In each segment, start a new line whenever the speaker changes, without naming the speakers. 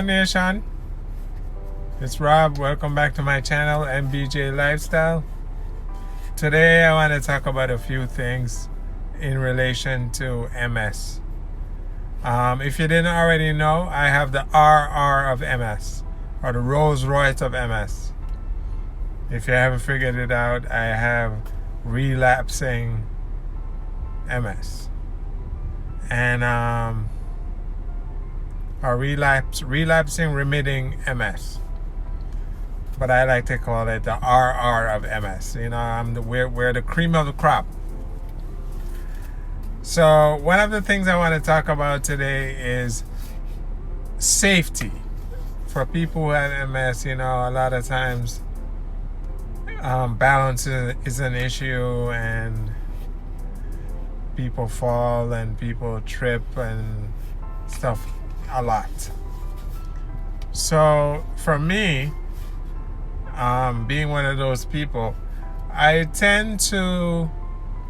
Nation? It's Rob. Welcome back to my channel, MBJ Lifestyle. Today I want to talk about a few things in relation to MS. If you didn't already know, I have the RR of MS, or the Rolls Royce of MS. If you haven't figured it out, I have relapsing MS. And or relapsing remitting MS, but I like to call it the RR of MS. You know, we're the cream of the crop. So one of the things I want to talk about today is safety for people who have MS. You know, a lot of times balance is an issue, and people fall and people trip and stuff a lot. So for me, being one of those people, I tend to,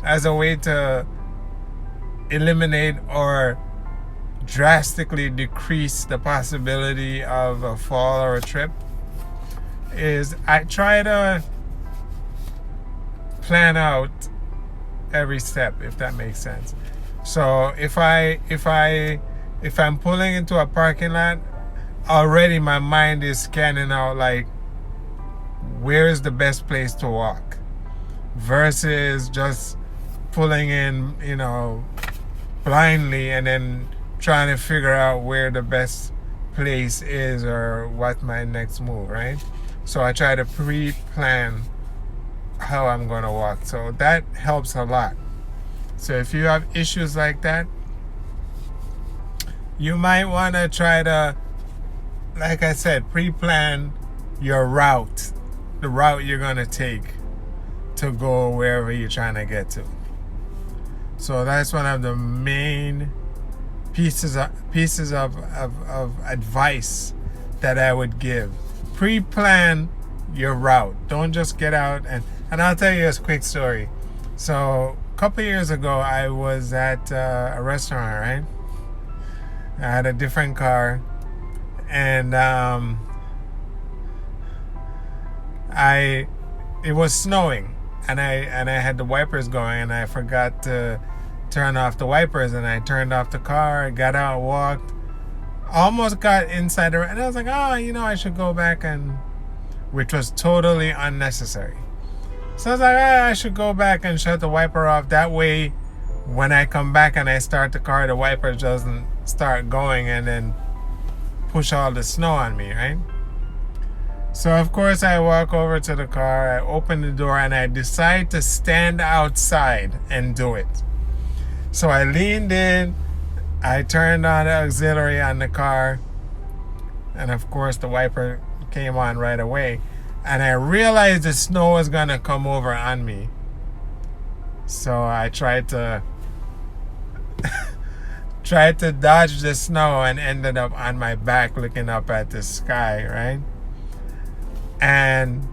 as a way to eliminate or drastically decrease the possibility of a fall or a trip, is I try to plan out every step, if that makes sense. So if I'm pulling into a parking lot, already my mind is scanning out like, where is the best place to walk, versus just pulling in, you know, blindly and then trying to figure out where the best place is or what my next move, right? So I try to pre-plan how I'm going to walk. So that helps a lot. So if you have issues like that, you might want to try to, like I said, pre-plan your route, the route you're going to take to go wherever you're trying to get to. So that's one of the main pieces of advice that I would give. Pre-plan your route. Don't just get out and I'll tell you a quick story. So a couple years ago, I was at a restaurant, right? I had a different car, and it was snowing, and I had the wipers going, and I forgot to turn off the wipers, and I turned off the car, got out, walked, almost got inside the, and I was like, oh, you know, I should go back, and which was totally unnecessary. So I was like, I should go back and shut the wiper off. That way, when I come back and I start the car, the wiper doesn't start going and then push all the snow on me, right? So of course I walk over to the car, I open the door, and I decide to stand outside and do it. So I leaned in, I turned on the auxiliary on the car, and of course the wiper came on right away. And I realized the snow was gonna come over on me. So I tried to dodge the snow and ended up on my back looking up at the sky, right? And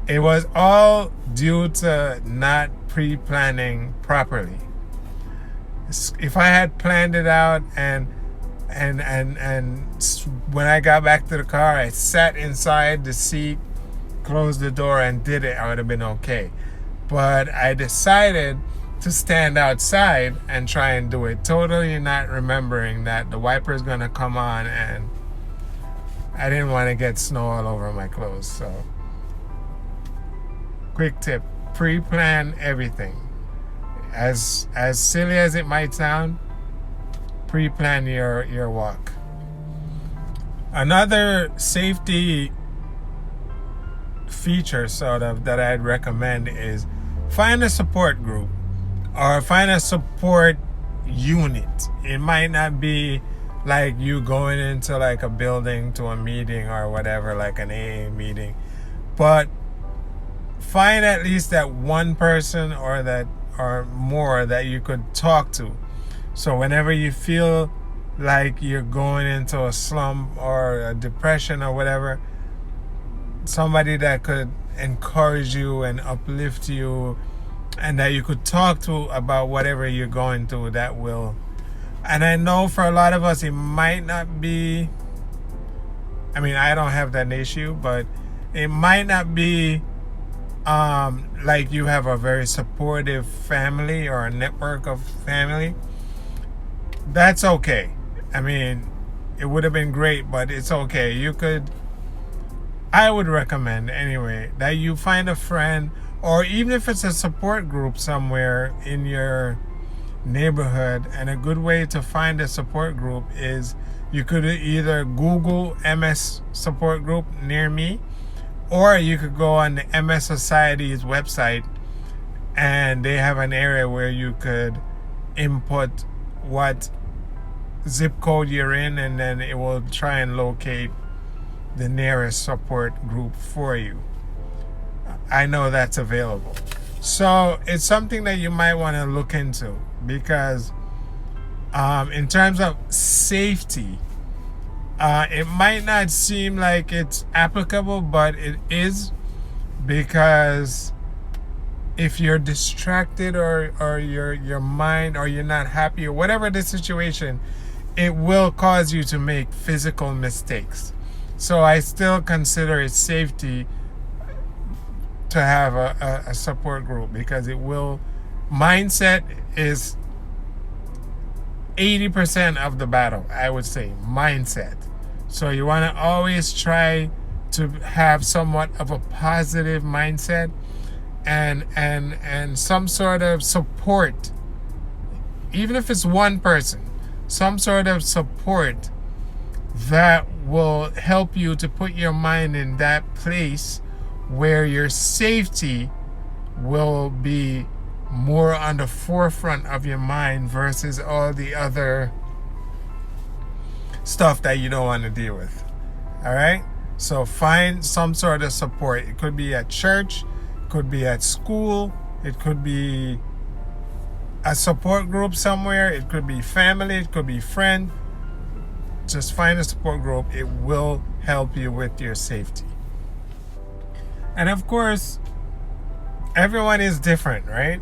it was all due to not pre-planning properly. If I had planned it out and when I got back to the car, I sat inside the seat, closed the door, and did it, I would have been okay. But I decided to stand outside and try and do it, totally not remembering that the wiper is going to come on, and I didn't want to get snow all over my clothes. So quick tip, pre-plan everything. As silly as it might sound, pre-plan your walk. Another safety feature sort of that I'd recommend is find a support group or find a support unit. It might not be like you going into like a building to a meeting or whatever, like an AA meeting, but find at least that one person or more that you could talk to. So whenever you feel like you're going into a slump or a depression or whatever, somebody that could encourage you and uplift you and that you could talk to about whatever you're going through, that will. And I know for a lot of us it might not be I mean, I don't have that issue, but it might not be like you have a very supportive family or a network of family. That's okay. I mean, it would have been great, but it's okay. I would recommend anyway that you find a friend, or even if it's a support group somewhere in your neighborhood. And a good way to find a support group is you could either Google MS support group near me, or you could go on the MS Society's website, and they have an area where you could input what zip code you're in, and then it will try and locate the nearest support group for you. I know that's available. So it's something that you might want to look into, because in terms of safety, it might not seem like it's applicable, but it is, because if you're distracted, or your mind, or you're not happy, or whatever the situation, it will cause you to make physical mistakes. So I still consider it safety to have a support group, because it will, mindset is 80% of the battle, I would say, mindset. So you want to always try to have somewhat of a positive mindset, and some sort of support, even if it's one person, some sort of support that will help you to put your mind in that place where your safety will be more on the forefront of your mind versus all the other stuff that you don't want to deal with. All right? So find some sort of support. It could be at church, it could be at school, it could be a support group somewhere, it could be family, it could be friend. Just find a support group. It will help you with your safety. And of course, everyone is different, right?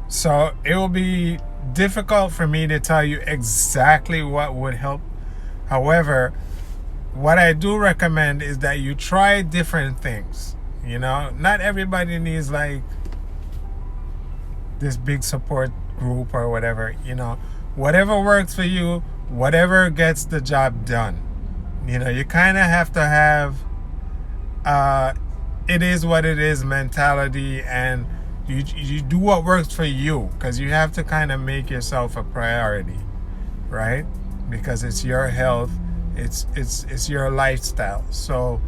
So it will be difficult for me to tell you exactly what would help. However, what I do recommend is that you try different things. You know, not everybody needs like this big support group or whatever. You know, whatever works for you, whatever gets the job done. You know, you kind of have to have it is what it is mentality, and you do what works for you, because you have to kind of make yourself a priority, right? Because it's your health, it's your lifestyle. So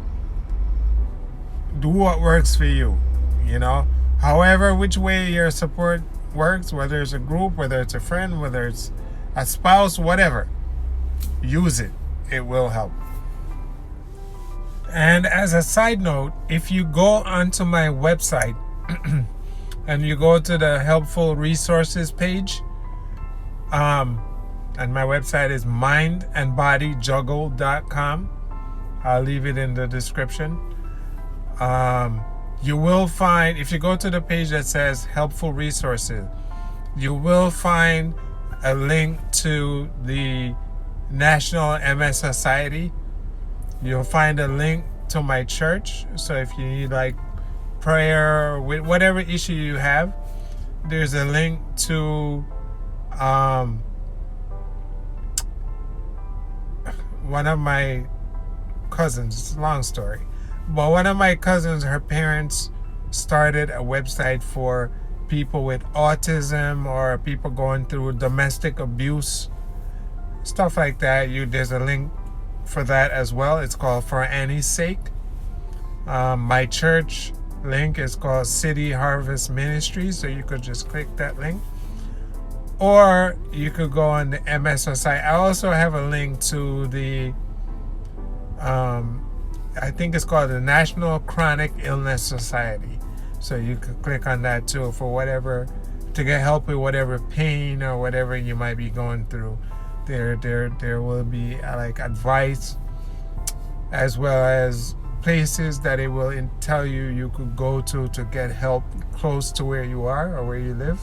do what works for you, you know. However, which way your support works, whether it's a group, whether it's a friend, whether it's a spouse, whatever, use it. It will help. And as a side note, if you go onto my website and you go to the helpful resources page, and my website is mindandbodyjuggle.com. I'll leave it in the description. You will find, if you go to the page that says helpful resources, you will find a link to the National MS Society. You'll find a link to my church. So if you need like prayer with whatever issue you have, there's a link to one of my cousins. It's a long story, but one of my cousins, her parents started a website for people with autism or people going through domestic abuse, stuff like that. There's a link for that as well. It's called For Annie's Sake. My church link is called City Harvest Ministry, so you could just click that link, or you could go on the MS Society. I also have a link to the I think it's called the National Chronic Illness Society, so you could click on that too for whatever, to get help with whatever pain or whatever you might be going through. There will be like advice, as well as places that it will tell you could go to get help close to where you are or where you live.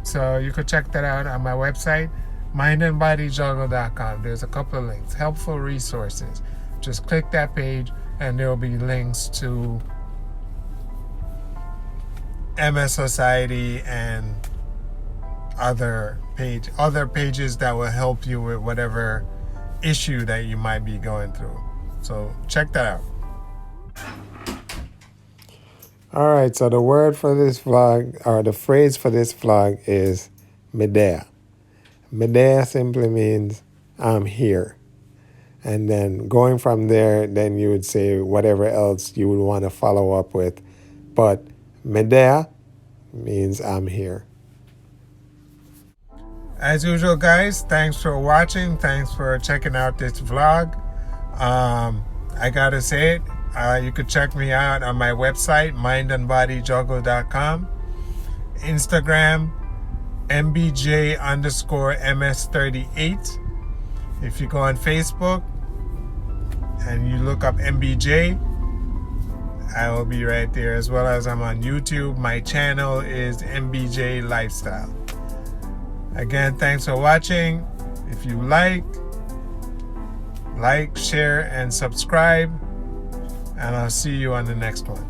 So you could check that out on my website, mindandbodyjuggle.com. There's a couple of links, helpful resources, Just click that page and there will be links to MS Society and other pages that will help you with whatever issue that you might be going through. So check that out. All right, so the word for this vlog, or the phrase for this vlog, is Medea. Medea simply means I'm here. And then going from there, then you would say whatever else you would want to follow up with. But Medea means I'm here. As usual, guys, thanks for watching. Thanks for checking out this vlog. I gotta say it. You could check me out on my website, mindandbodyjuggle.com. Instagram, MBJ_MS38. If you go on Facebook and you look up MBJ, I will be right there, as well as I'm on YouTube. My channel is MBJ Lifestyle. Again, thanks for watching. If you like, share, and subscribe. And I'll see you on the next one.